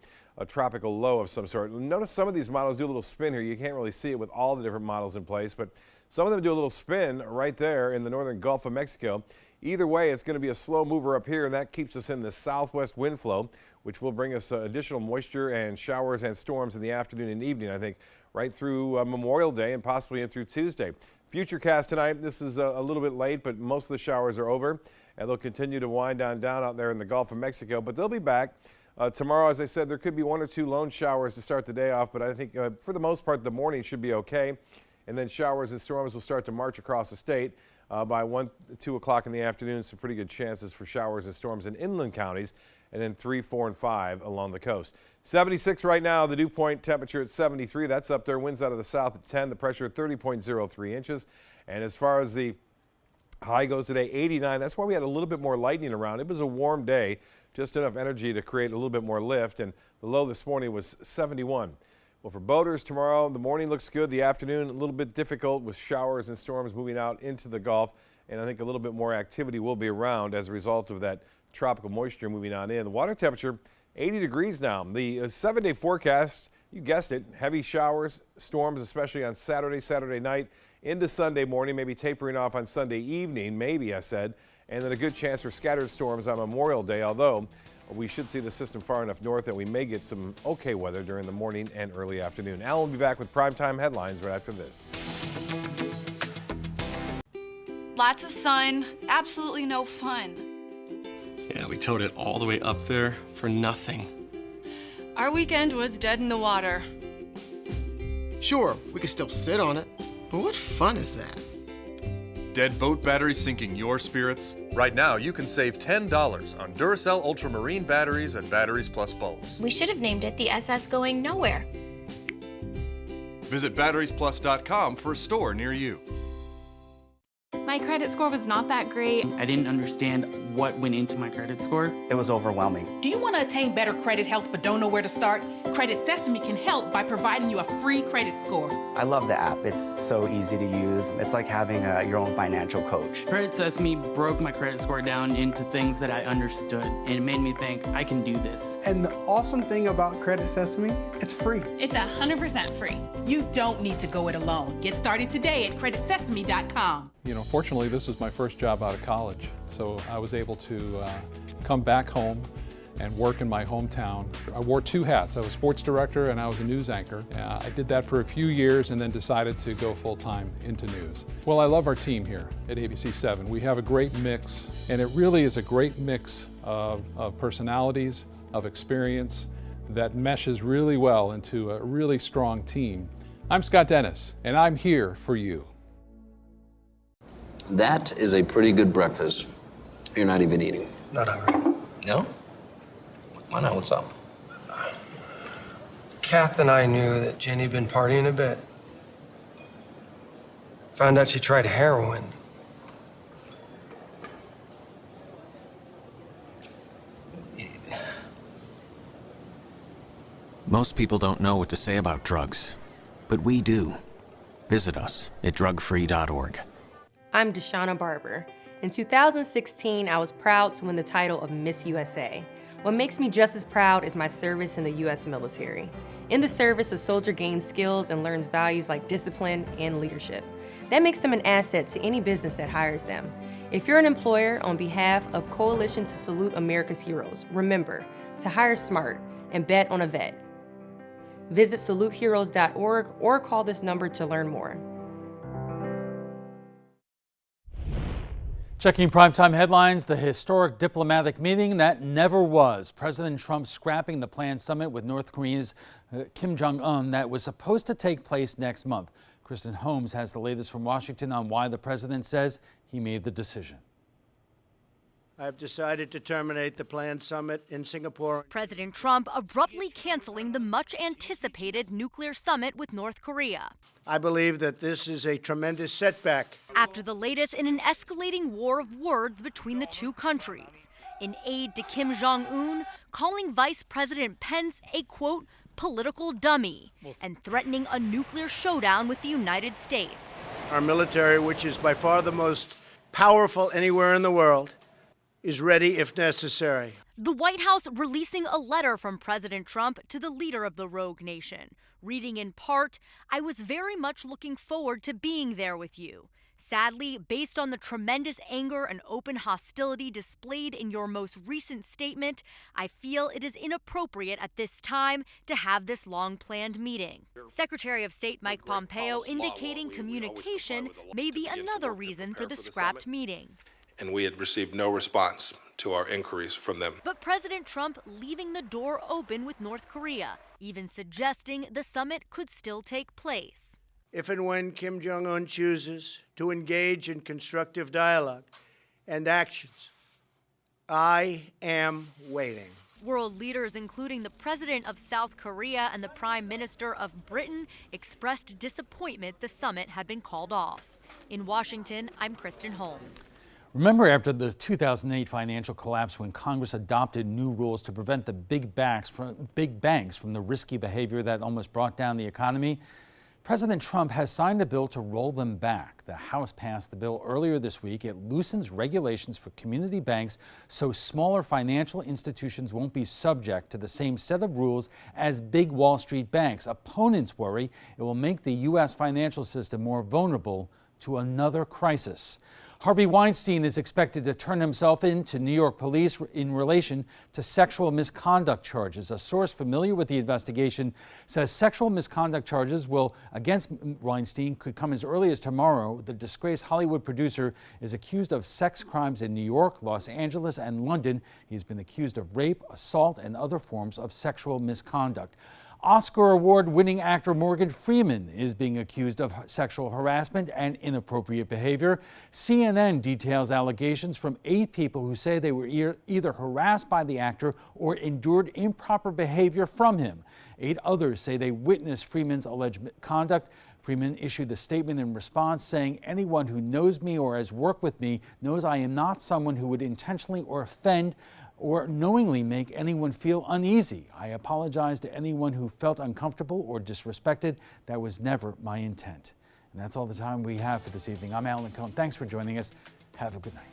tropical low of some sort. Notice some of these models do a little spin here. You can't really see it with all the different models in place, but some of them do a little spin right there in the northern Gulf of Mexico. Either way, it's going to be a slow mover up here, and that keeps us in the southwest wind flow, which will bring us additional moisture and showers and storms in the afternoon and evening, I think, right through Memorial Day and possibly in through Tuesday. Futurecast tonight, this is a little bit late, but most of the showers are over, and they'll continue to wind on down out there in the Gulf of Mexico, but they'll be back. Tomorrow, as I said, there could be 1 or 2 lone showers to start the day off, but I think for the most part, the morning should be okay. And then showers and storms will start to march across the state by 1, 2 o'clock in the afternoon. Some pretty good chances for showers and storms in inland counties, and then 3, 4, and 5 along the coast. 76 right now, the dew point temperature at 73. That's up there. Winds out of the south at 10. The pressure at 30.03 inches. And as far as the high goes today, 89. That's why we had a little bit more lightning around. It was a warm day, just enough energy to create a little bit more lift, and the low this morning was 71. Well, for boaters tomorrow, the morning looks good. The afternoon, a little bit difficult with showers and storms moving out into the Gulf, and I think a little bit more activity will be around as a result of that tropical moisture moving on in. The water temperature, 80 degrees now. The 7-day forecast, you guessed it, heavy showers, storms, especially on Saturday night into Sunday morning, maybe tapering off on Sunday evening, maybe I said, and then a good chance for scattered storms on Memorial Day, although we should see the system far enough north that we may get some okay weather during the morning and early afternoon. Alan will be back with primetime headlines right after this. Lots of sun, absolutely no fun. Yeah, we towed it all the way up there for nothing. Our weekend was dead in the water. Sure, we could still sit on it, but what fun is that? Dead boat batteries sinking your spirits? Right now, you can save $10 on Duracell Ultramarine batteries and Batteries Plus bulbs. We should have named it the SS Going Nowhere. Visit batteriesplus.com for a store near you. My credit score was not that great. I didn't understand what went into my credit score. It was overwhelming. Do you want to attain better credit health but don't know where to start? Credit Sesame can help by providing you a free credit score. I love the app. It's so easy to use. It's like having your own financial coach. Credit Sesame broke my credit score down into things that I understood, and it made me think, I can do this. And the awesome thing about Credit Sesame, it's free. It's 100% free. You don't need to go it alone. Get started today at creditsesame.com. You know, fortunately, this was my first job out of college, so I was able to come back home and work in my hometown. I wore 2 hats. I was sports director and I was a news anchor. I did that for a few years and then decided to go full-time into news. Well, I love our team here at ABC7. We have a great mix, and it really is a great mix of personalities, of experience that meshes really well into a really strong team. I'm Scott Dennis, and I'm here for you. That is a pretty good breakfast. You're not even eating. Not hungry. No? Why not? What's up? Kath and I knew that Jenny'd been partying a bit. Found out she tried heroin. Most people don't know what to say about drugs, but we do. Visit us at drugfree.org. I'm Deshauna Barber. In 2016, I was proud to win the title of Miss USA. What makes me just as proud is my service in the U.S. military. In the service, a soldier gains skills and learns values like discipline and leadership. That makes them an asset to any business that hires them. If you're an employer, on behalf of Coalition to Salute America's Heroes, remember to hire smart and bet on a vet. Visit saluteheroes.org or call this number to learn more. Checking primetime headlines, the historic diplomatic meeting that never was. President Trump scrapping the planned summit with North Korea's Kim Jong-un that was supposed to take place next month. Kristen Holmes has the latest from Washington on why the president says he made the decision. I've decided to terminate the planned summit in Singapore. President Trump abruptly canceling the much-anticipated nuclear summit with North Korea. I believe that this is a tremendous setback. After the latest in an escalating war of words between the two countries, an aide to Kim Jong-un calling Vice President Pence a, quote, political dummy, and threatening a nuclear showdown with the United States. Our military, which is by far the most powerful anywhere in the world, is ready if necessary. The White House releasing a letter from President Trump to the leader of the rogue nation, reading in part, "I was very much looking forward to being there with you. Sadly, based on the tremendous anger and open hostility displayed in your most recent statement, I feel it is inappropriate at this time to have this long-planned meeting." Secretary of State Mike Pompeo indicating communication may be another reason for the scrapped meeting. And we had received no response to our inquiries from them. But President Trump leaving the door open with North Korea, even suggesting the summit could still take place. If and when Kim Jong-un chooses to engage in constructive dialogue and actions, I am waiting. World leaders, including the president of South Korea and the prime minister of Britain, expressed disappointment the summit had been called off. In Washington, I'm Kristen Holmes. Remember after the 2008 financial collapse when Congress adopted new rules to prevent the big banks from the risky behavior that almost brought down the economy? President Trump has signed a bill to roll them back. The House passed the bill earlier this week. It loosens regulations for community banks so smaller financial institutions won't be subject to the same set of rules as big Wall Street banks. Opponents worry it will make the U.S. financial system more vulnerable to another crisis. Harvey Weinstein is expected to turn himself in to New York police in relation to sexual misconduct charges. A source familiar with the investigation says sexual misconduct charges against Weinstein could come as early as tomorrow. The disgraced Hollywood producer is accused of sex crimes in New York, Los Angeles, and London. He's been accused of rape, assault, and other forms of sexual misconduct. Oscar Award-winning actor Morgan Freeman is being accused of sexual harassment and inappropriate behavior. CNN details allegations from 8 people who say they were either harassed by the actor or endured improper behavior from him. 8 others say they witnessed Freeman's alleged conduct. Freeman issued a statement in response saying, "Anyone who knows me or has worked with me knows I am not someone who would intentionally or offend or knowingly make anyone feel uneasy. I apologize to anyone who felt uncomfortable or disrespected. That was never my intent." And that's all the time we have for this evening. I'm Alan Cohn. Thanks for joining us. Have a good night.